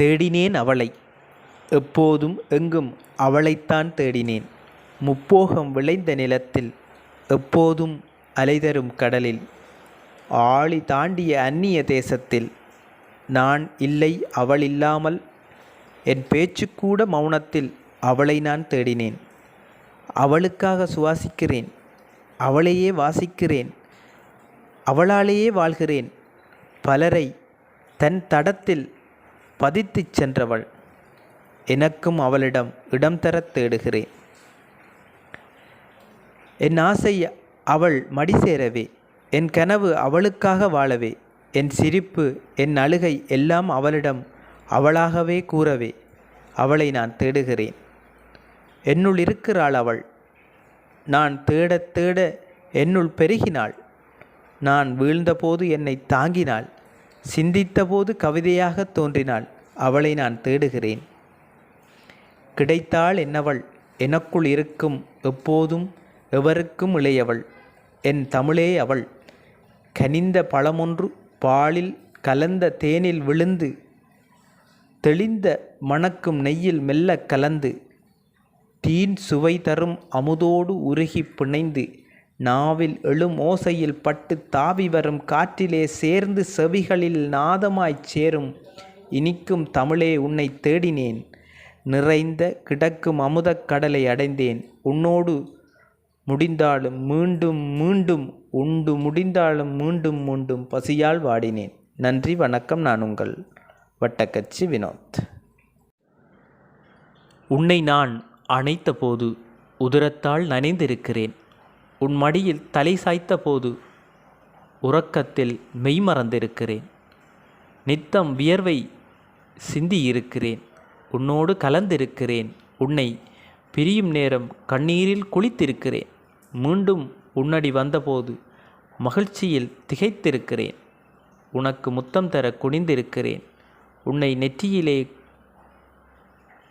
தேடினேன் அவளை, எப்போதும் எங்கும் அவளைத்தான் தேடினேன். முப்போகம் விளைந்த நிலத்தில், எப்போதும் அலைதரும் கடலில், ஆழி தாண்டிய அந்நிய தேசத்தில், நான் இல்லை அவள் இல்லாமல். என் பேச்சுக்கூட மௌனத்தில் அவளை நான் தேடினேன். அவளுக்காக சுவாசிக்கிறேன், அவளையே வாசிக்கிறேன், அவளாலேயே வாழ்கிறேன். பலரை தன் தடத்தில் பதித்துச் சென்றவள், எனக்கும் அவளிடம் இடம் தரத் தேடுகிறேன். என் ஆசை அவள் மடி சேரவே, என் கனவு அவளுக்காக வாழவே, என் சிரிப்பு என் அழுகை எல்லாம் அவளிடம் அவளாகவே கூறவே, அவளை நான் தேடுகிறேன். என்னுள் இருக்கிறாள் அவள், நான் தேடத் தேட என்னுள் பெருகினாள். நான் வீழ்ந்தபோது என்னை தாங்கினாள், சிந்தித்தபோது கவிதையாக தோன்றினாள். அவளை நான் தேடுகிறேன். கிடைத்தாள் என்னவள், எனக்குள் இருக்கும் எப்போதும் எவருக்கும் இளையவள். என் தமிழே அவள், கனிந்த பழமொன்று பாலில் கலந்த தேனில் விழுந்து, தெளிந்த மணக்கும் நெய்யில் மெல்ல கலந்து, தீன் சுவை தரும் அமுதோடு உருகி பிணைந்து, நாவில் எழும் ஓசையில் பட்டு தாவி வரும் காற்றிலே சேர்ந்து செவிகளில் நாதமாய்ச் சேரும் இனிக்கும் தமிழே உன்னை தேடினேன். நிறைந்த கிடக்கும் அமுதக் கடலை அடைந்தேன். உன்னோடு முடிந்தாலும் மீண்டும் மீண்டும் உண்டு, முடிந்தாலும் மீண்டும் மீண்டும் பசியால் வாடினேன். நன்றி, வணக்கம். நான் உங்கள் வட்டக்கச்சி வினோத். உன்னை நான் அணைத்த போது உதிரத்தால் நனைந்திருக்கிறேன். உன் மடியில் தலை சாய்த்த போது உறக்கத்தில் மெய்மறந்திருக்கிறேன். நித்தம் வியர்வை சிந்தியிருக்கிறேன். உன்னோடு கலந்திருக்கிறேன். உன்னை பிரியும் நேரம் கண்ணீரில் குளித்திருக்கிறேன். மீண்டும் உன்னடி வந்தபோது மகிழ்ச்சியில் திகைத்திருக்கிறேன். உனக்கு முத்தம் தர குனிந்திருக்கிறேன். உன்னை நெற்றியிலே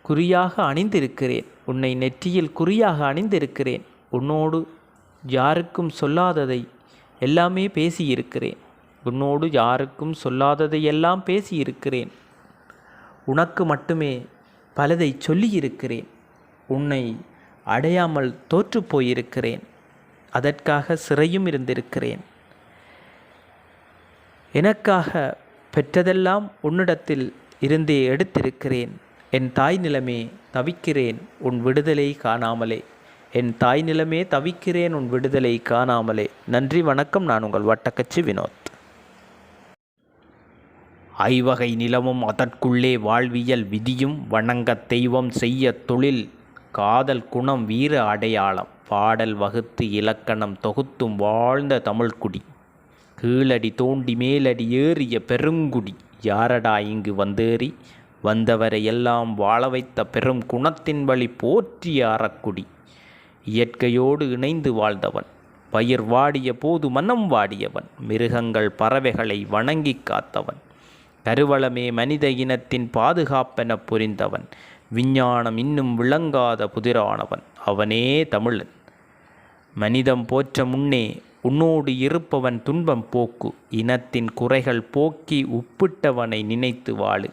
குறியாக அணிந்திருக்கிறேன். உன்னை நெற்றியில் குறியாக அணிந்திருக்கிறேன். உன்னோடு யாருக்கும் சொல்லாததை எல்லாமே பேசியிருக்கிறேன். உன்னோடு யாருக்கும் சொல்லாததை எல்லாம் பேசியிருக்கிறேன். உனக்கு மட்டுமே பலதை சொல்லியிருக்கிறேன். உன்னை அடையாமல் தோற்று போயிருக்கிறேன். அதற்காக சிறையும் இருந்திருக்கிறேன். எனக்காக பெற்றதெல்லாம் உன்னிடத்தில் இருந்தே எடுத்திருக்கிறேன். என் தாய் நிலமே தவிக்கிறேன் உன் விடுதலை காணாமலே. என் தாய் நிலமே தவிக்கிறேன் உன் விடுதலை காணாமலே. நன்றி, வணக்கம். நான் உங்கள் வட்டக்கச்சி வினோத். ஐவகை நிலமும் அதற்குள்ளே வாழ்வியல் விதியும், வணங்கத் தெய்வம் செய்ய தொழில், காதல் குணம் வீர அடையாளம், பாடல் வகுத்து இலக்கணம் தொகுத்தும் வாழ்ந்த தமிழ்குடி, கீழடி தோண்டி மேலடி ஏறிய பெருங்குடி, யாரடா இங்கு வந்தேறி வந்தவரை எல்லாம் வாழ வைத்த பெரும் குணத்தின் வழி போற்றிய அறக்குடி, இயற்கையோடு இணைந்து வாழ்ந்தவன், பயிர் வாடிய போது மனம் வாடியவன், மிருகங்கள் பறவைகளை வணங்கி காத்தவன், கருவளமே மனித இனத்தின் பாதுகாப்பென புரிந்தவன், விஞ்ஞானம் இன்னும் விளங்காத புதிரானவன், அவனே தமிழன். மனிதம் போற்ற முன்னே உன்னோடு இருப்பவன் துன்பம் போக்கு, இனத்தின் குறைகள் போக்கி உப்பிட்டவனை நினைத்து வாழு.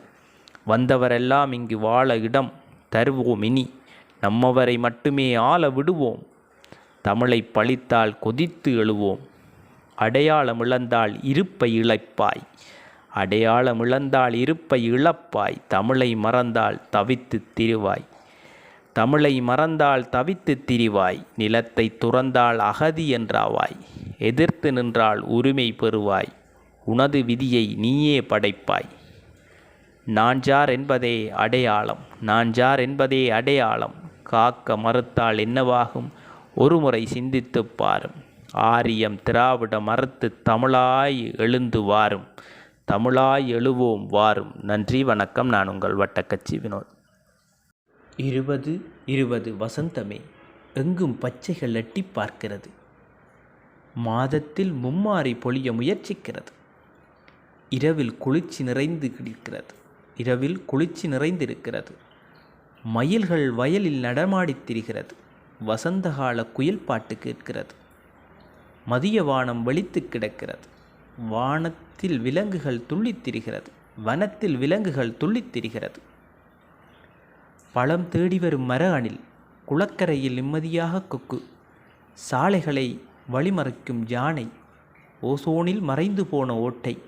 வந்தவரெல்லாம் இங்கு வாழ இடம் தருவோம் இனி, நம்மவரை மட்டுமே ஆள விடுவோம். தமிழை பழித்தால் கொதித்து எழுவோம். அடையாளம் இழந்தால் இருப்பை இழப்பாய், அடையாளம் இழந்தால் இருப்பை இழப்பாய். தமிழை மறந்தால் தவித்து திரிவாய், தமிழை மறந்தால் தவித்து திரிவாய். நிலத்தை துறந்தால் அகதி என்றாவாய், எதிர்த்து நின்றால் உரிமை பெறுவாய். உனது விதியை நீயே படைப்பாய். நான் யார் என்பதே அடையாளம், நான் யார் என்பதே அடையாளம். காக்க மறுத்தால் என்னவாகும், ஒருமுறை சிந்தித்துப் பாரும். ஆரியம் திராவிட மறுத்து தமிழாய் எழுந்து வாரும், தமிழாய் எழுவோம் வாரும். நன்றி, வணக்கம். நான் உங்கள் வட்டக்கச்சி வினோத். 2020 வசந்தமே எங்கும் பச்சைகள் எட்டி பார்க்கிறது. மாதத்தில் மும்மாறி பொழிய முயற்சிக்கிறது. இரவில் குளிர்ச்சி நிறைந்து கிடக்கிறது. இரவில் குளிர்ச்சி நிறைந்திருக்கிறது. மயில்கள் வயலில் நடமாடித் திரிகிறது. வசந்தகால குயில் பாட்டு கேட்கிறது. மதிய வானம் வெளித்து கிடக்கிறது. வானத்தில் விலங்குகள் துள்ளித் திரிகிறது. வனத்தில் விலங்குகள் துள்ளித் திரிகிறது. பழம் தேடி வரும் மர அணில், குளக்கரையில் நிம்மதியாக கொக்கு, சாலைகளை வழிமறைக்கும் யானை, ஓசோனில் மறைந்து போன ஓட்டை,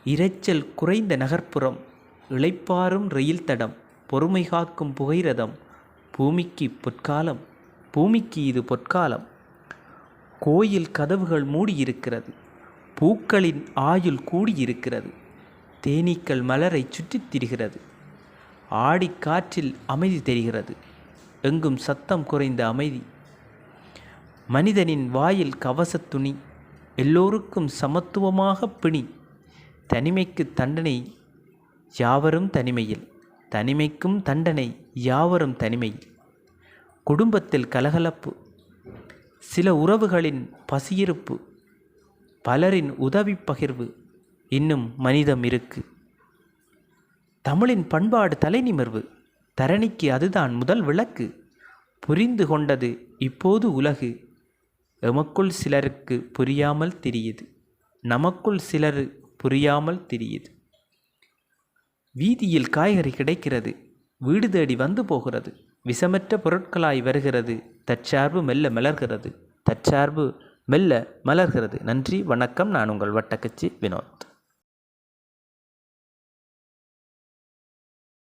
இரைச்சல் குறைந்த நகர்ப்புறம், இளைப்பாறும் ரயில் தடம், பொறுமை காக்கும் புகைரதம், பூமிக்கு பொற்காலம், பூமிக்கு இது பொற்காலம். கோயில் கதவுகள் மூடியிருக்கிறது, பூக்களின் ஆயுள் கூடியிருக்கிறது, தேனீக்கள் மலரை சுற்றித் திரிகிறது, ஆடிக்காற்றில் அமைதி தெரிகிறது, எங்கும் சத்தம் குறைந்த அமைதி. மனிதனின் வாயில் கவசத் துணி, எல்லோருக்கும் சமத்துவமாக பிணி. தனிமைக்கு தண்டனை யாவரும் தனிமையில், தனிமைக்கும் தண்டனை யாவரும் தனிமையில். குடும்பத்தில் கலகலப்பு, சில உறவுகளின் பசியிருப்பு, பலரின் உதவி பகிர்வு, இன்னும் மனிதம் இருக்கு. தமிழின் பண்பாடு தலை நிமிர்வு, தரணிக்கு அதுதான் முதல் விளக்கு. புரிந்து கொண்டது இப்போது உலகு, எமக்குள் சிலருக்கு புரியாமல் திரியுது, நமக்குள் சிலர் புரியாமல் திரியுது. வீதியில் காய்கறி கிடைக்கிறது, வீடு தேடி வந்து போகிறது, விஷமற்ற பொருட்களாய் வருகிறது, தற்சார்பு மெல்ல மலர்கிறது, தற்சார்பு மெல்ல மலர்கிறது. நன்றி, வணக்கம். நான் உங்கள் வட்டக்கச்சி வினோத்.